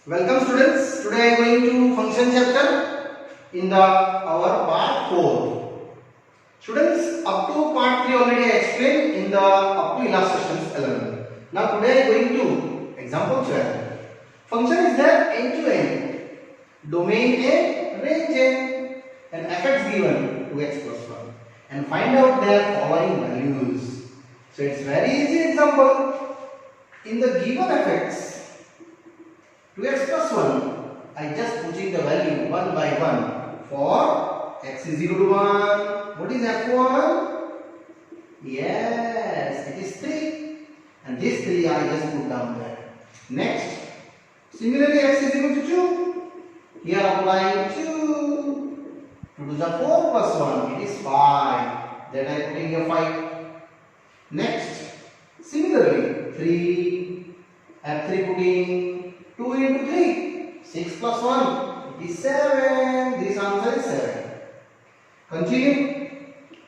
Welcome students. Today I am going to function chapter in the our part 4. Students, up to part 3 already I explained in the up to illustrations 11. Now today I am going to example 12. Function is there end to end, domain a, range a, and fx given 2x plus 1, and find out their following values. So it's very easy example. In the given fx 2x plus 1, I just putting the value 1 by 1 for x is equal to 1. What is f1? Yes, it is 3. And this 3 I just put down there. Next, similarly x is equal to 2. Here applying 2. 2 to the 4 plus 1, it is 5. Then I putting a 5. Next, similarly 3, f3 putting 2 into 3, 6 plus 1, it is 7. This answer is 7. Continue.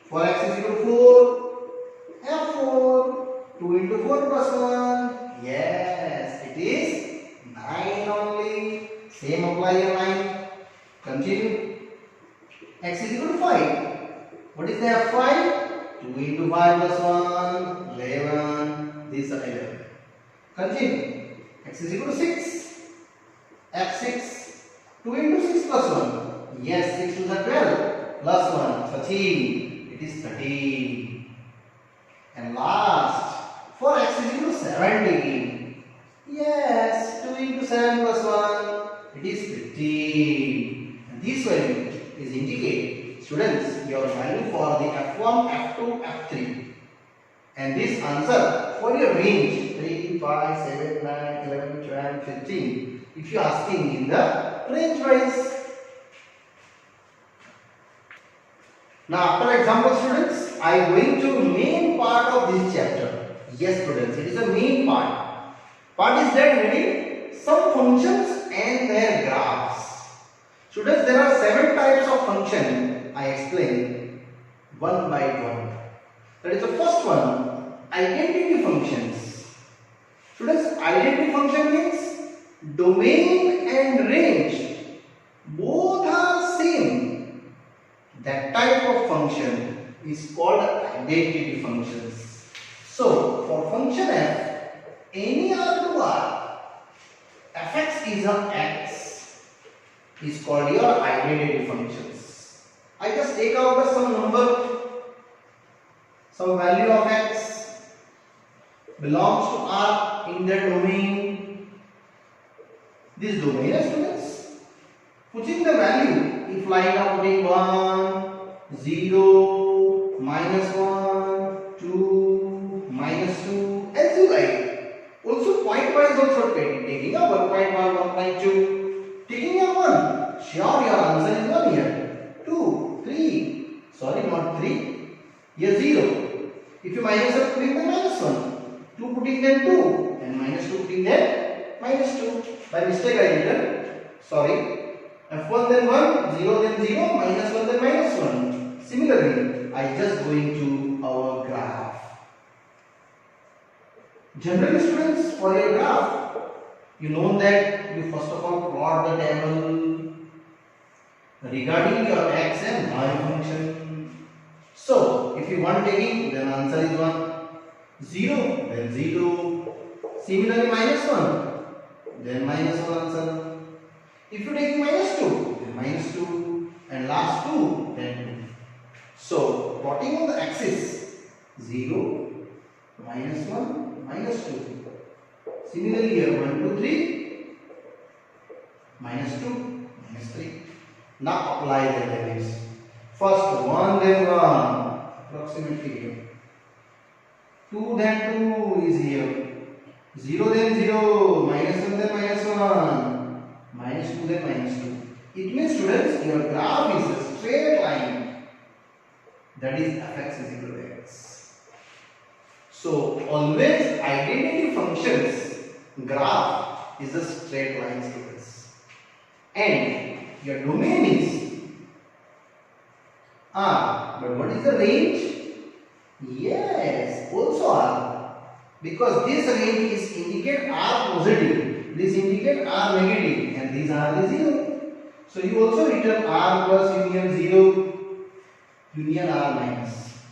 For x is equal to 4, f4, 2 into 4 plus 1, yes, it is 9 only. Same apply your 9. Continue. X is equal to 5. What is the f5? 2 into 5 plus 1, 11. This is 11. Continue. X is equal to 6. f6, 2 into 6 plus 1. Yes, 6 to the 12 plus 1, 13. It is 13. And last, for x is equal to 17. Yes, 2 into 7 plus 1. It is 15. And this value is indicate, students, your value for the f1, f2, f3. And this answer for your range 3, 5, 7, 9, 11, 12, 15. If you are asking in the range wise. Now after example students, I am going to main part of this chapter. Yes students, it is the main part. Part is that reading some functions and their graphs. Students, there are 7 types of function I explain one by one. That is the first one, identity functions. Students, identity function means domain and range both are same. That type of function is called identity functions. So for function f, any r fx is a x is called your identity functions. I just take out some number, some value of x belongs to R in the domain. This domain, students, putting the value, if like putting 1, 0, minus 1, 2, minus 2, as you like. Also point wise also taking a 1.1, 1.2, taking a 1, sure your answer is 1 here. 2, 3, sorry not 3, here 0. If you minus up, putting the minus 1, 2 putting then 2, and minus 2 putting then minus 2. By mistake I written, sorry, f1 then 1, 0 then 0, minus 1 then minus 1. Similarly, I just going to our graph. Generally students, for your graph, you know that you first of all plot the table regarding your x and y function. So, if you want taking, then answer is 1. 0, then 0. Similarly, minus 1. Then minus 1 answer. If you take minus 2, then minus 2, and last 2, then 2. So, plotting on the axis 0, minus 1, minus 2. Similarly, here 1, 2, 3, minus 2, minus 3. Now apply the values. First 1, then 1, approximately here. 2, then 2 is here. 0 then 0, minus 1 then minus 1, minus 2 then minus 2. It means students, your graph is a straight line. That is fx is equal to x. So always identity functions graph is a straight line students. And your domain is R. But what is the range? Yes, also R. Because this range is indicate R positive. This indicate R negative and these are the 0. So you also return R plus union 0, union R minus.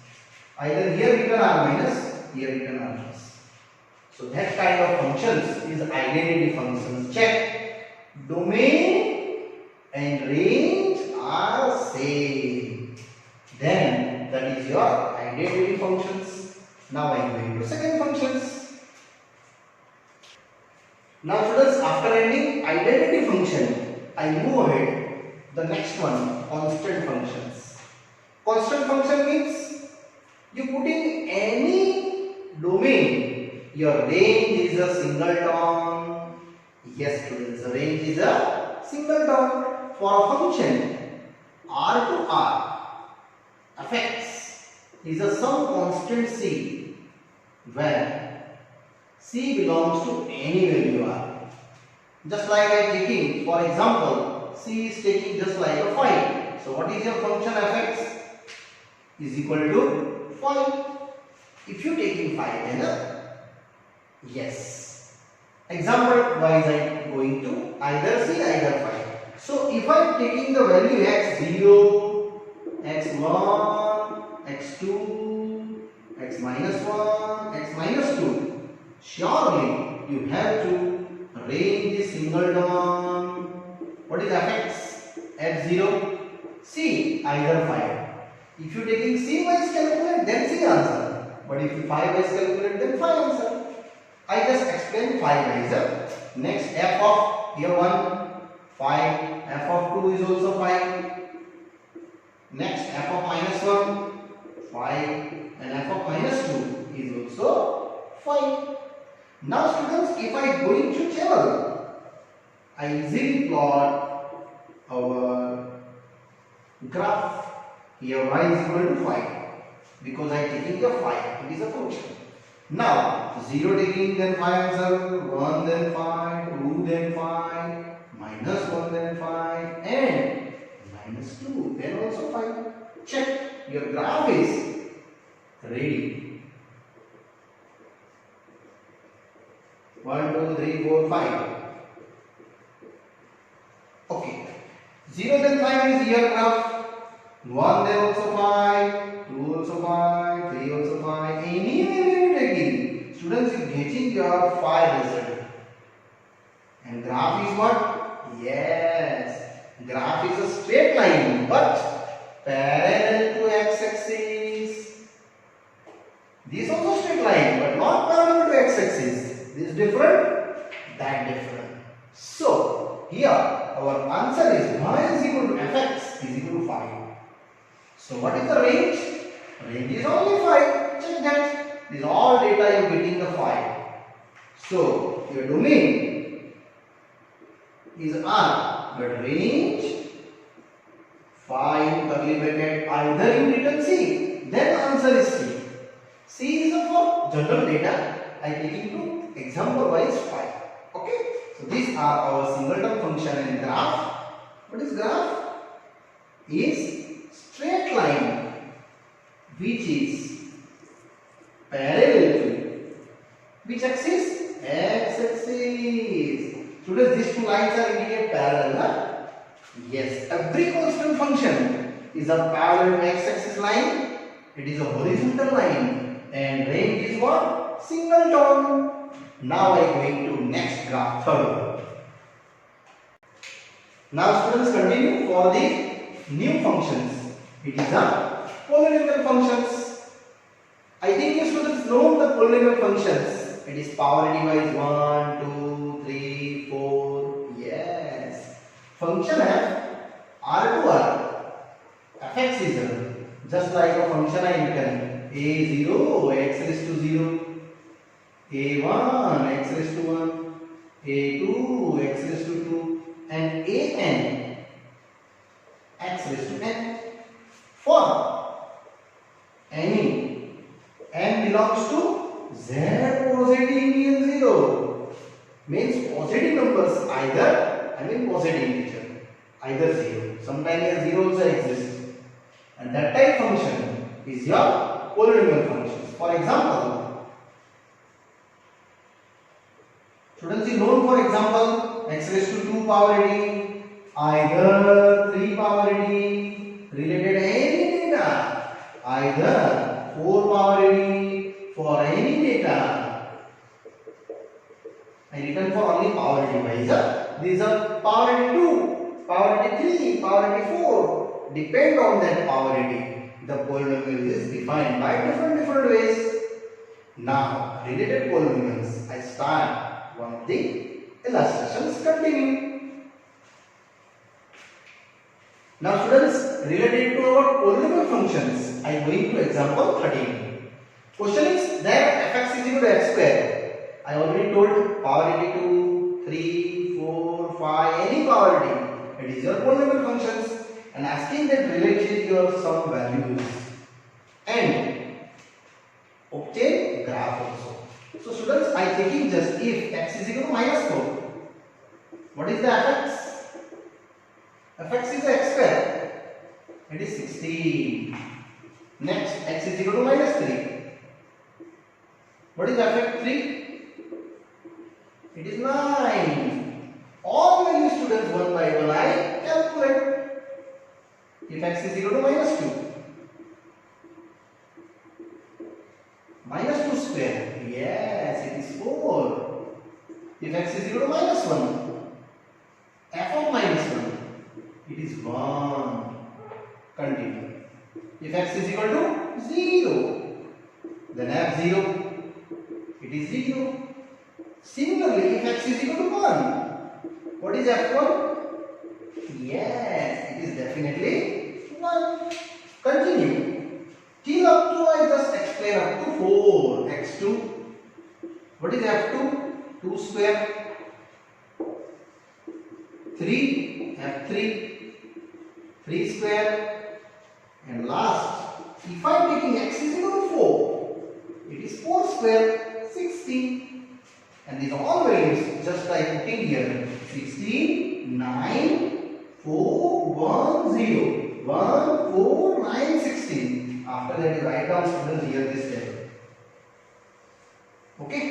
Either here return R minus, here return R plus. So that kind of functions is identity functions. Check. Domain and range are same. Then that is your identity functions. Now I am going to second functions. Now students, after ending identity function, I move ahead. The next one, constant functions. Constant function means you put in any domain. Your range is a singleton. Yes students, the range is a singleton. For a function R to R, fx is a some constant C where C belongs to any value R. Just like I am taking, for example, C is taking just like a 5. So what is your function fx? Is equal to 5. If you taking 5, then yes. Example wise I am going to either C either 5. So if I am taking the value x0, x1, x2, x minus 1, x minus 2. Surely you have to range the singleton. What is fx? F0, C either 5. If you taking C wise calculate, then C answer. But if you 5 wise calculate, then 5 answer. I just explain 5 wise. Next f of here 1, 5. F of 2 is also 5. Next f of minus 1, 5. And f of minus 2 is also 5. Now students, if I go into table, I easily plot our graph. Here y is equal to 5 because I am taking the 5. It is a function. Now 0 taking, then 5 answer, 1 then 5, 2 then 5, minus 1 then 5 and minus 2 then also 5. Check, your graph is ready. 1, 2, 3, 4, 5. Okay. 0 then 5 is your graph. 1 then also 5. 2 also 5. 3 also 5. Any value you taking. Students, you getting your 5 result. And graph is what? Yes. Graph is a straight line but parallel to x-axis. This also straight line but not parallel to x-axis. This different, that different. So here our answer is y is equal to fx is equal to 5. So what is the range? Range is only 5. Check that. This all data you are getting the 5. So your domain is R, but range 5 curly bracket, either you written C, then answer is C. C is for general data. I am taking to example wise 5. Okay. So these are our singleton function and graph. What is graph? Is straight line which is parallel to which axis? X axis. Students, these two lines are indicate parallel. Huh? Yes, every constant function is a parallel to x axis line. It is a horizontal line and range is what? Singleton. Now I am going to next graph, third. Now students, continue for the new functions. It is a polynomial functions. I think you students know the polynomial functions. It is power device 1, 2, 3, 4. Yes. Function f R to R. Fx is 0. Just like a function I written a0 x raised to 0. a1 x raised to 1, a2 x raised to 2 and an x raised to n. For any n belongs to z positive union 0 means positive numbers either positive integer either 0. Sometimes a 0 also exists and that type function is your polynomial functions. For example, Students, you know, for example, x raised to 2 power ad, either 3 power ad, related any data, either 4 power ad for any data. I written for only power ad. These are power ad 2, power ad 3, power ad 4. Depend on that power ad. The polynomial is defined by different ways. Now, related polynomials, I start one of the illustrations. Continue. Now, students, related to our polynomial functions, I am going to example 13. Question is that fx is equal to x square. I already told power ad 2, 3, 4, 5, any power ad. It is your polynomial functions, and asking that relate your some values and obtain graph also. So students, I taking just if x is equal to minus 4. What is the fx? Fx is x square. It is 16. Next, x is equal to minus 3. What is fx 3? It is 9. All values, students, one by one I calculate. If x is equal to minus 2. Minus 2 square. Yes, it is 4. If x is equal to minus 1. F of minus 1. It is 1. Continue. If x is equal to 0. Then f 0. It is 0. Similarly, if x is equal to 1. What is f1? Yes, it is definitely 1. Continue. Till up to I just explain up to 4 x2. What is f2? 2 square. 3 f3. 3 square. And last, if I am taking x is equal to 4, it is 4 square. 16. And these are all values. Just like putting here 16, 9, 4, 1, 0. 1, 4, 9, 16. After that, you write down, students, here this table. Okay?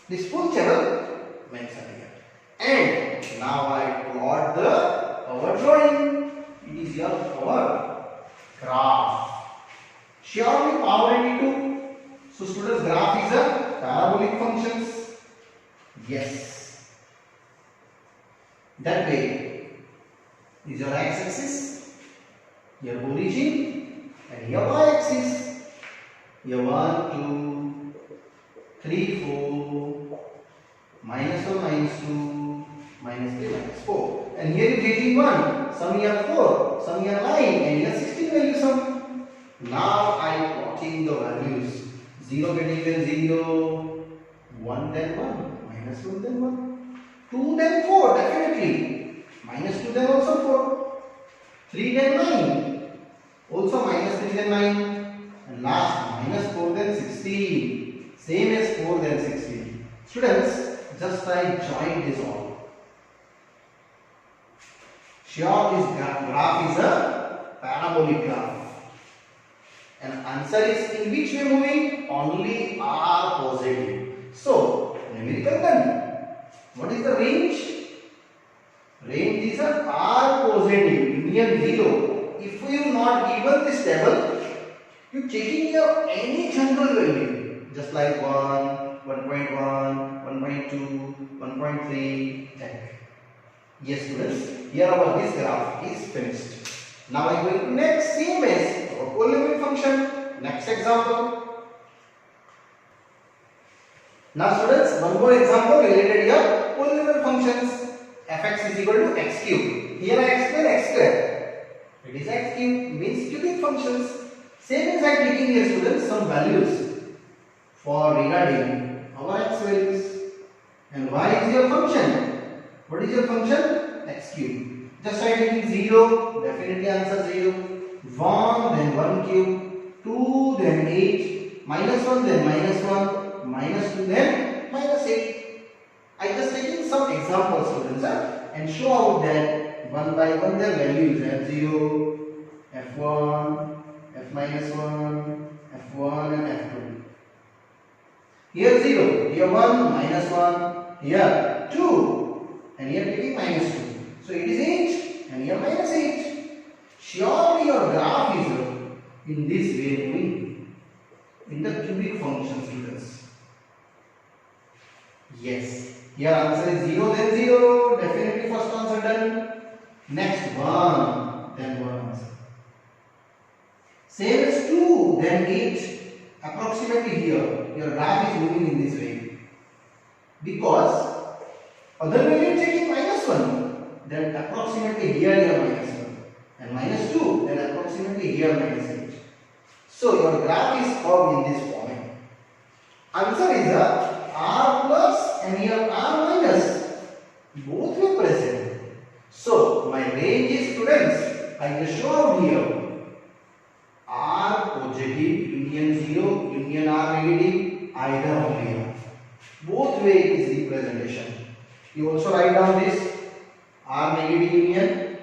This full table mentioned here. And now I plot our drawing. It is your our graph. Surely power into. So students, graph is a parabolic functions. Yes. That way is your x-axis. Your origin and your y-axis. Your 1, 2, 3, 4, minus 1, minus 2, minus 3, minus 4. And here you taking 1, some here 4, some here 9, and here 16 value sum. Now I plotting the values. 0 getting then 0, 1 then 1, minus 1 then 1, 2 then 4, definitely. Minus 2 then also 4, 3 then 9. Also minus 3 then 9, and last minus 4 then 16, same as 4 then 16. Students, just I join this all. Sure, this graph is a parabolic graph. And answer is in which way moving? Only R positive. So, numerical done. What is the range? Range is a R positive, near 0. If you not given this table, you taking your any general value, just like 1, 1.1, 1.2, 1.3. Yes, students, here our this graph is finished. Now I am going to next same as our polynomial function. Next example. Now students, one more example related here polynomial functions. Fx is equal to x cube. Here I explain x square. It is x cube, means cubic functions. Same as I taking here, students, some values for regarding our x values. And y is your function. What is your function? X cube. Just I taking 0, definitely answer 0. 1, then 1 cube. 2, then 8. Minus 1, then minus 1. Minus 2, then minus 8. I just taking some examples, students, and show out that one by one their values f0, f1, f minus 1, f1 and f2. Here 0, here 1, minus 1, here 2, and here taking minus 2. So it is 8, and here minus 8. Surely your graph is in this way moving in the cubic function, students. Yes. Here answer is 0, then 0. Definitely first answer done. Next 1, then 1 answer. Same as 2, then 8. Approximately here, your graph is moving in this way. Because other value taking minus 1, then approximately here you are minus 1. And minus 2, then approximately here minus 8. So your graph is curved in this format. Answer is R plus and here R minus. Both were present. So my range is, students, I just show out here. R positive, union 0, union R negative, either only here. Both way it is representation. You also write down this R negative union,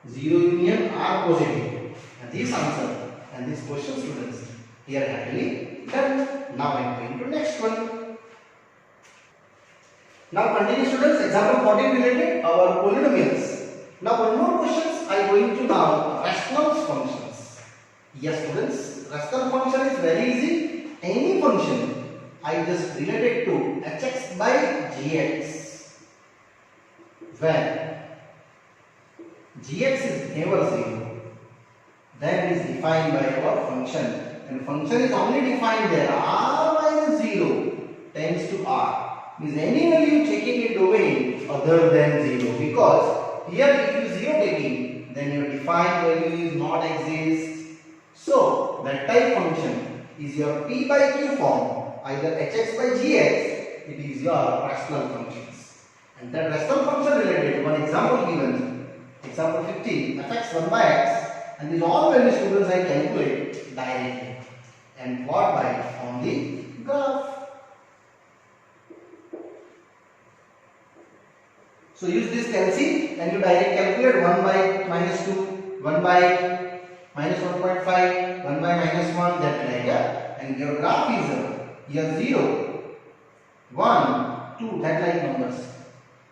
0 union, R positive. And this answer and this question, students, here happily done. Now I am going to next one. Now continue, students. Example 14 related our polynomials. Now one more questions I am going to now rational functions. Yes, students, rational function is very easy. Any function I just related to hx by gx, where gx is never 0, then it is defined by our function, and function is only defined there r minus 0 tends to r, means any value taking a domain other than 0, because here if you 0 taking, then your defined value is not exist. So that type function is your p by q form, either hx by gx, it is your rational functions. And that rational function related, one example given, example 15, fx 1 by x, and these all values, students, I calculate directly and plot by on the graph. So use this calci and you directly calculate 1 by minus 2, 1 by minus 1.5, 1 by minus 1, that like that, and your graph is here 0, 1, 2, that like numbers,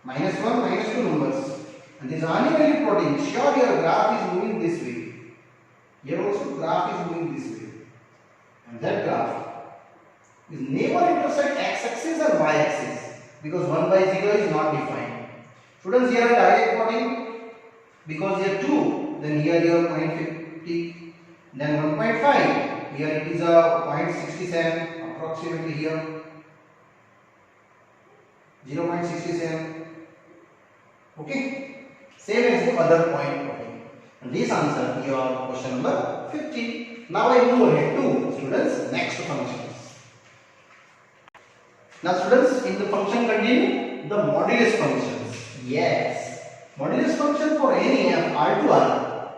minus 1, minus 2 numbers, and this any value plotting, sure your graph is moving this way. Here also graph is moving this way, and that graph is never intersect x-axis or y-axis, because 1 by 0 is not defined. Students, here direct plotting, because here 2, then here you have 0.50, then 1.5, here it is a 0.67, approximately here 0.67. Okay, same as the other point plotting. And this answer your question number 15. Now I move ahead to, students, next functions. Now students, in the function continue, the modulus functions. Yes, modulus function for any f r to r,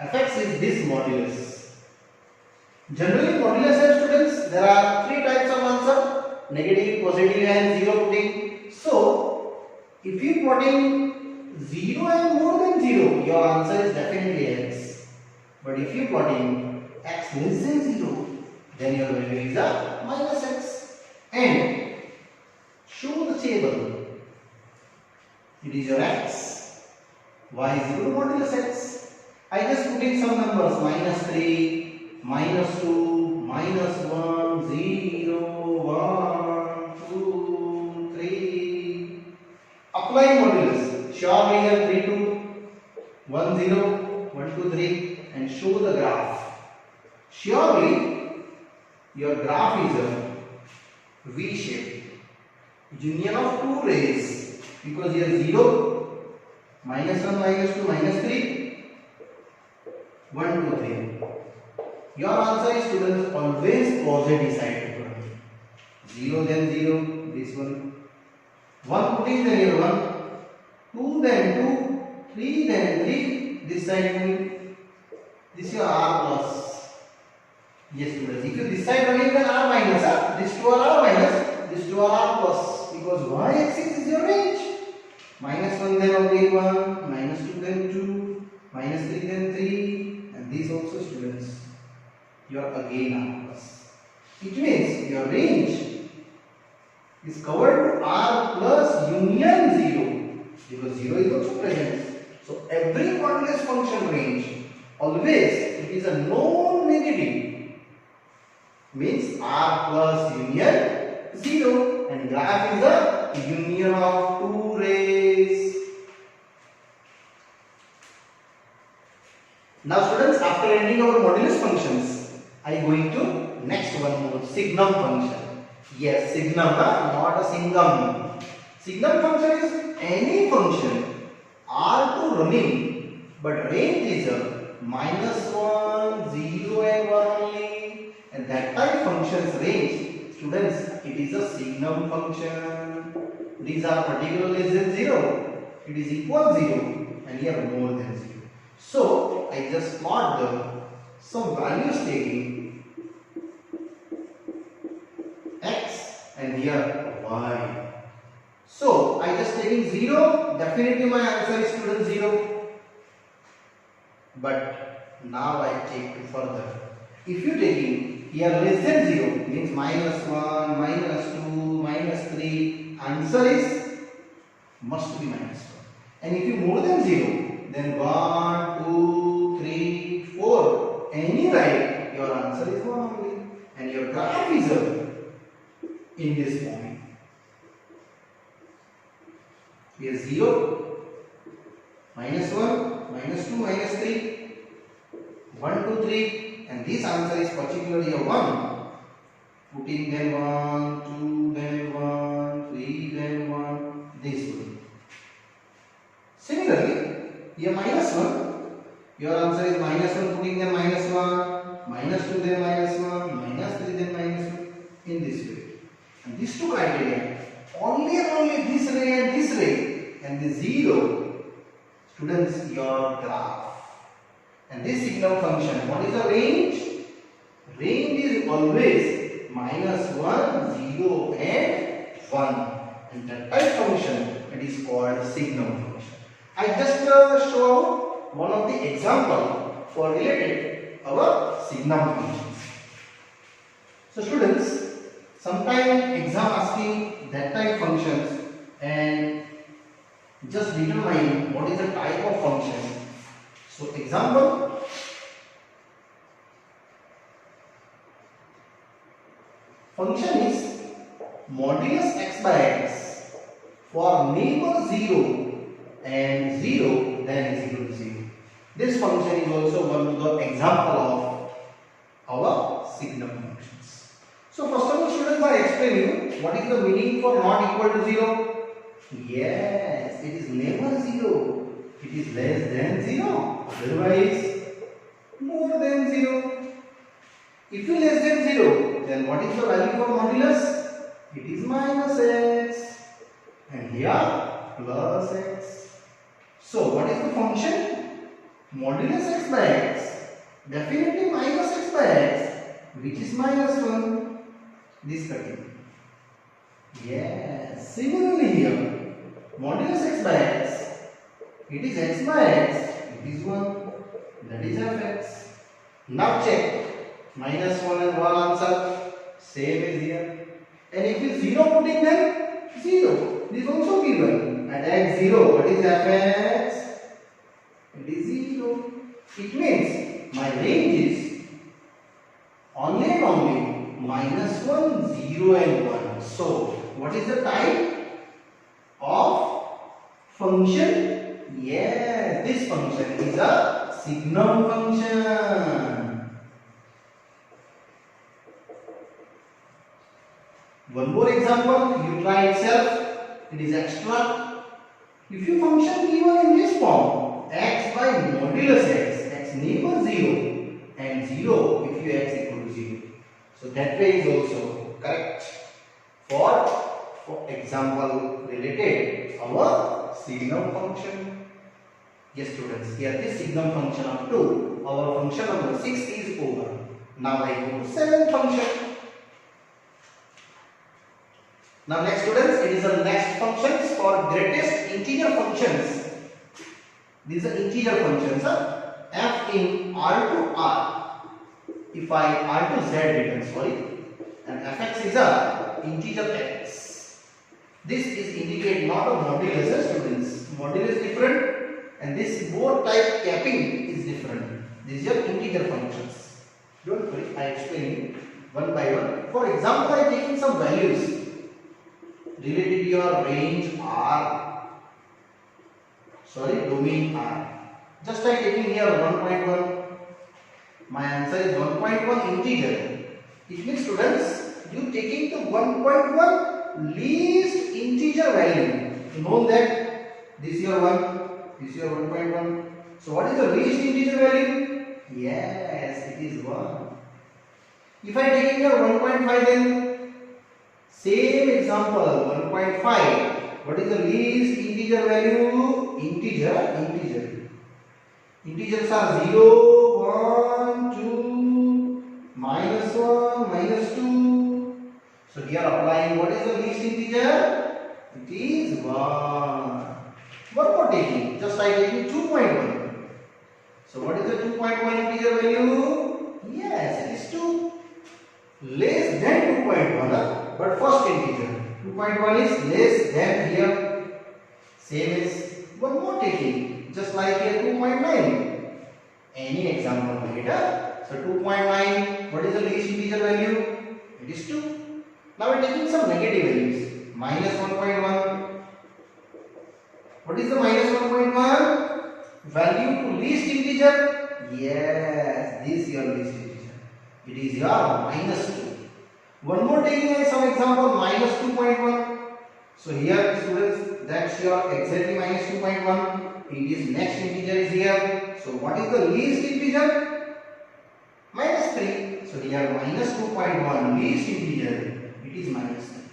fx is this modulus. Generally modulus f, students, there are three types of answer, negative, positive and 0 putting. So if you plotting 0 and more than 0, your answer is definitely x. But if you plotting x less than 0, then your value is a minus x. And show the table. It is your x, y is equal to modulus x. I just put in some numbers, minus 3, minus 2, minus 1, 0, 1, 2, 3. Apply modulus. Surely here 3, 2, 1, 0, 1, 2, 3, and show the graph. Surely your graph is a V shape. Union of two rays. Because here 0, minus 1, minus 2, minus 3, 1, 2, 3. Your answer is, students, always positive side to put. 0 then 0, this one. 1 putting then here 1, 2 then 2, 3 then 3, this side moving. This is your R plus. Yes, students, if you this side running, then R minus, this 2 are R minus, this 2 are R plus, because y-axis is your range. Minus 1 then again 1, minus 2 then 2, minus 3 then 3, and these also, students, you are again R plus. It means your range is covered to R plus union 0 because 0 is also present. So every modulus function range always it is a non-negative, means R plus union 0, and graph is a union of two rays. Now students, after ending our modulus functions, I am going to next one more, signum function. Yes, signum, not a singam. Signum function is any function R2 running, but range is a -1, 0 and 1 only, and that type function's range, students, it is a signum function. These are particularly less than 0, it is equal 0, and here more than 0. So I just plot some values taking x and here y. So I just taking 0, definitely my answer is student 0. But now I take further. If you taking here less than 0 means -1, -2, -3, answer is must be -1. And if you more than 0, then 1, 2, 3, 4, any right, your answer is 1 only, and your graph is in this point. Here 0, -1, -2, -3, 1, 2, 3, and this answer is particularly a 1. Putting them 1, 2, then 1, 3, then 1, this way. Similarly, here -1, your answer is -1, putting them -1, -2, then -1, -3, then -1, in this way. And these two criteria, only and only this ray and this ray, and the 0, students, your graph. And this signal function, what is the range? Range is always -1, 0 and 1, and that type function, it is called signal function. I just show one of the example for related our signal functions. So students, sometime exam asking that type functions and just determine what is the type of function. So example, function is modulus x by x for neighbor 0 and 0 then 0 to 0. This function is also one of the example of our signal functions. So first of all, students, I explain you what is the meaning for not equal to 0. Yes, it is never 0. It is less than 0. Otherwise, more than 0. If you less than 0, then what is the value for modulus? It is -x. And here, plus x. So, what is the function? Modulus x by x. Definitely -x by x, which is -1. This cutting. Yes. Similarly here, modulus x by x, it is x by x, it is 1. That is fx. Now check. -1 and 1 answer. Same is here. And if you 0 putting then 0. This is also given. At x 0, what is fx? It is 0. It means my range is only and only -1, 0 and 1. So, what is the type of function? Yes, this function is a signum function. One more example, you try itself. It is extra. If you function given in this form, x by modulus x, x neighbor 0 and 0 if you x equal to 0. So that way is also correct for example related our signum function. Yes students, here this signum function up to our function number 6 is over. Now I go to 7th function. Now next students, it is the next functions for greatest integer functions. These are integer functions, f in R to R. If I R to Z written, sorry, and fx is a integer x. This is indicate not a modulus, students. Modulus different, and this both type capping is different. These are integer functions. Don't worry, I explain you one by one. For example, I am taking some values related to your range R. Sorry, domain R. Just I am taking here 1.1. My answer is 1.1 integer. It means, students, you taking the 1.1 least integer value. You know that this is your 1, this is your 1.1. So what is the least integer value? Yes, it is 1. If I take your 1.5, then same example 1.5. What is the least integer value? Integer. Integers are 0, 1, 2, -1, -2. So here applying what is the least integer? It is 1. One more taking, just I taking 2.1. So what is the 2.1 integer value? Yes, it is 2. Less than 2.1, but first integer. 2.1 is less than here. Same as one more taking, just like here 2.9. Any example later. So 2.9, what is the least integer value? It is 2. Now we are taking some negative values. -1.1. What is the -1.1? Value to least integer? Yes, this is your least integer. It is your -2. One more taking some example, -2.1. So here students, that's your exactly -2.1. It is next integer is here. So what is the least integer? -3. So here -2.1 least integer. It is -3.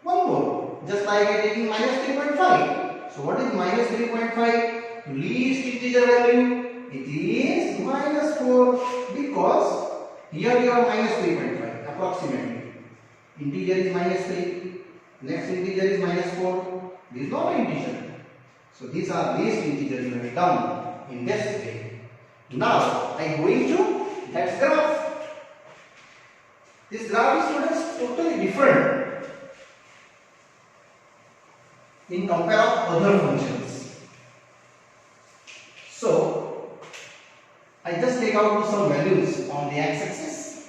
One more, just like I taking -3.5. So what is -3.5? Least integer value? It is -4, because here you are -3.5 approximately. Integer is -3. Next integer is -4. This is not an integer. So these are least integers you have done in this way. Now I am going to that graph. This graph is, students, totally different in compare of other functions. So I just take out some values on the x-axis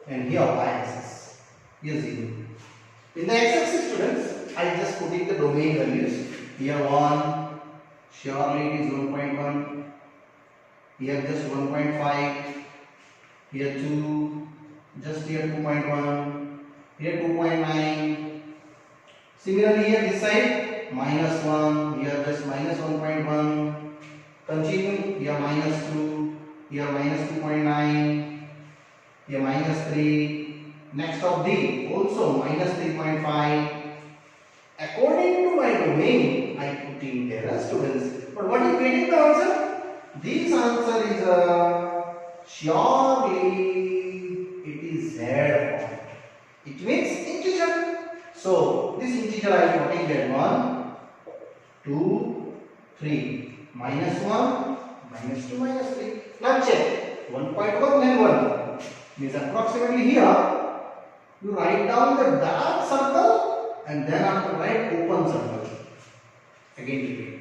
and here y-axis. Here 0. In the x-axis, students, I just put in the domain values. Here 1, surely it is 1.1. Here just 1.5. Here 2, just here 2.1. Here 2.9. Similarly here this side -1. Here just -1.1. Continue here -2. Here -2.9. Here -3. Next of D also -3.5. According to my domain, I put in there, students. But what is getting the answer? This answer is surely it is Z form. It means integer. So this integer I am putting there 1, 2, 3. -1, -2, -3. Now check 1.1 then 1 means approximately here you write down the dark circle. And then after write open circle. Again repeat.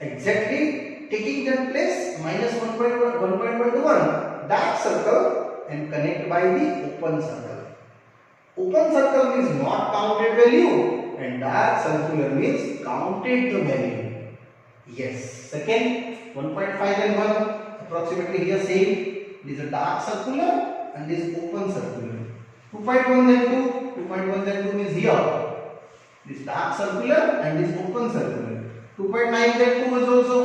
Exactly taking that place -1.1, 1.1 to 1. Dark circle and connect by the open circle. Open circle means not counted value and dark circular means counted the value. Yes. Second 1.5 and 1 approximately here same. This is a dark circular and this is open circular. 2.1 then 2. 2.1 then 2 means here. This dark circular and this open circular. 2.9 then 2 is also.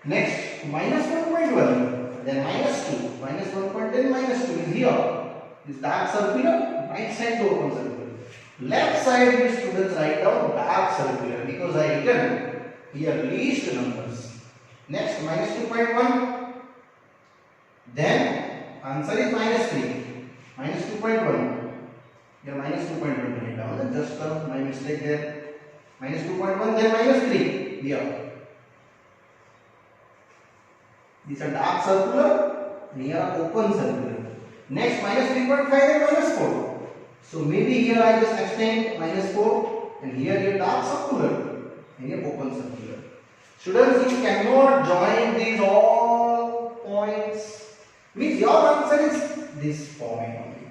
Next -1.1 then -2. -1.10 -2 is here. This dark circular, right side to open circular. Left side we students write down dark circular because I written here least numbers. Next -2.1. Then answer is -3. -2.1. Here -2.1 write down. Just my mistake there. -2.1 then -3 here. These are dark circular and here are open circular. Next -3.5 and -4. So maybe here I just extend -4 and here a dark circular and a open circular. Students, you cannot join these all points. Means your answer is this point only.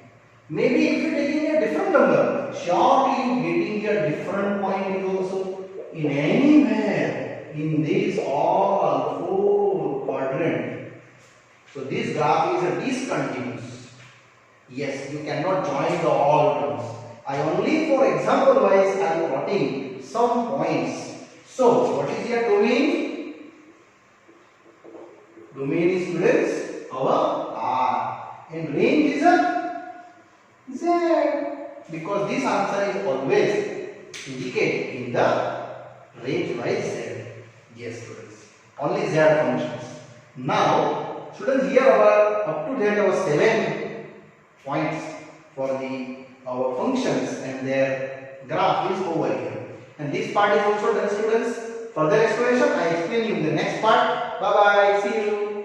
Maybe if you are taking a different number, surely getting a different point is also in anywhere in these all four quadrant. So this graph is a discontinuous. Yes, you cannot join the all terms. I only for example wise I am plotting some points. So what is your domain? Domain is, students, our R, and range is a Z, because this answer is always indicated in the range by Z. Yes, students, only Z functions. Now students, here our up to date our 7 points for our functions and their graph is over here. And this part is also done, students. Further explanation I explain you in the next part. Bye bye. See you.